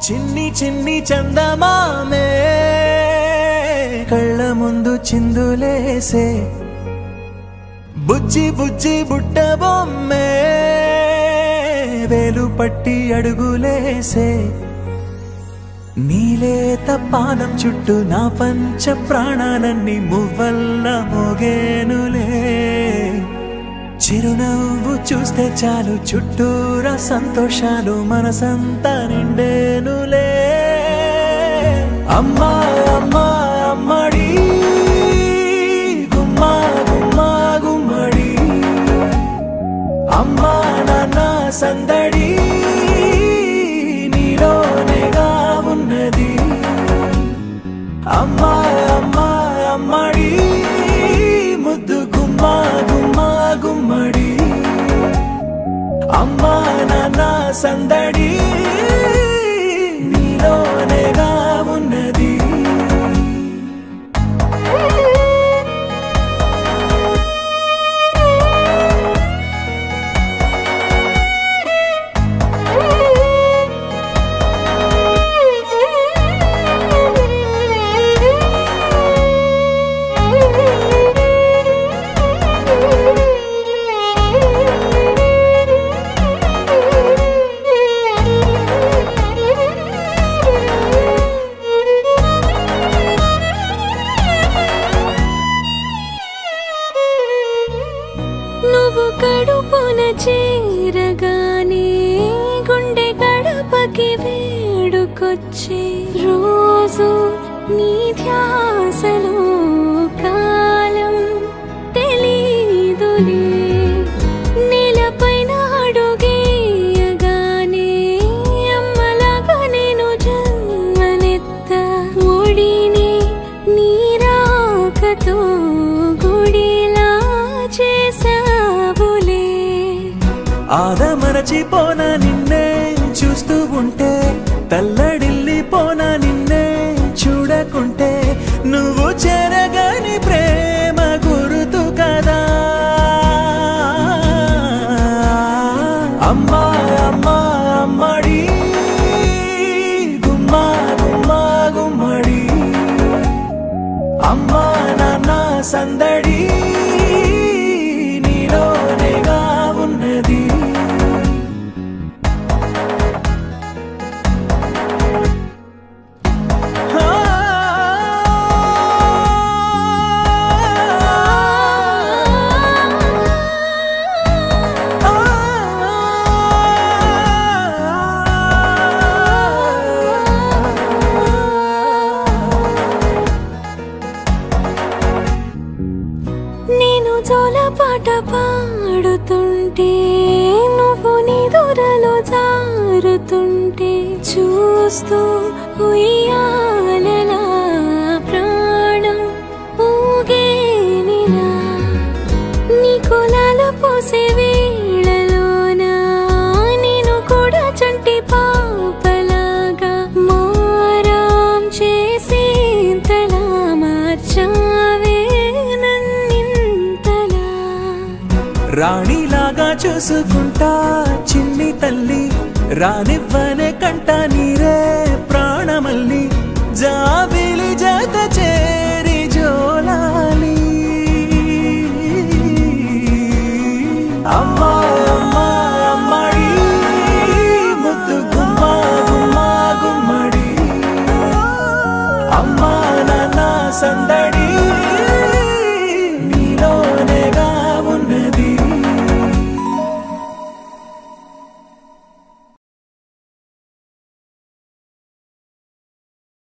చిన్ని చిన్ని చందమామే కళ్ళ ముందు చిందులేసే బుజ్జి బుజ్జి బుట్ట బొమ్మే వేలు పట్టి అడుగులేసే నీలేత పానం చుట్టూ నా పంచ ప్రాణాలన్నీ మువ్వల్ల మోగేనులే చిరునవ్వు చూస్తే చాలు చుట్టూరా సంతోషాలు మనసంతా నిండేనులే అమ్మా అమ్మా అమ్మడి గుమ్మా గుమ్మా గుమ్మడి అమ్మా నాన్న సందడి నీలోనేగా ఉన్నది అమ్మా అమ్మా అమ్మడి ముద్దు గుమ్మా గుమ్మా గుమ్మడి అమ్మా నాన్న సందడి నీలోనేగా ఉన్నది కడుపున చేరగానే గుండె గడపకి వేడుకొచ్చే రోజు నీ ధ్యాసలో కాలం తెలీదులే నేలపైన అడుగేయగానే అమ్మలాగా నేను జన్మనెత్త ఒడిని నీ రాకతో గుడిలా చేసా ఆదమరచిపోనా నిన్నే చూస్తూ ఉంటే తల్లడిల్లిపోనా నిన్నే చూడకుంటే నువ్వు చెరగని ప్రేమ గుర్తు కదా అమ్మా అమ్మా అమ్మడి గుమ్మా గుమ్మా గుమ్మడి అమ్మా నాన్న సందడి నీలోనేగా ఉన్నది నేను జోలపాట పాడుతుంటే నువ్వు నిదురలో జారుతుంటే చూస్తూ ఉయ్యాలలా ప్రాణం ఊగేనిలా నీ కులాల పోసే వేళలోనా నేను కూడా చంటి పాపలాగా మారాం చేసేంతలా మార్చావే రాణిలాగా చూసుకుంటా చిన్ని తల్లి రానివ్వనే కంట నీరే ప్రాణమల్లి జాబిలి జత చేరి జోలాలి అమ్మా అమ్మా అమ్మడి ముద్దు గుమ్మా గుమ్మా గుమ్మడి అమ్మా నాన్న సంద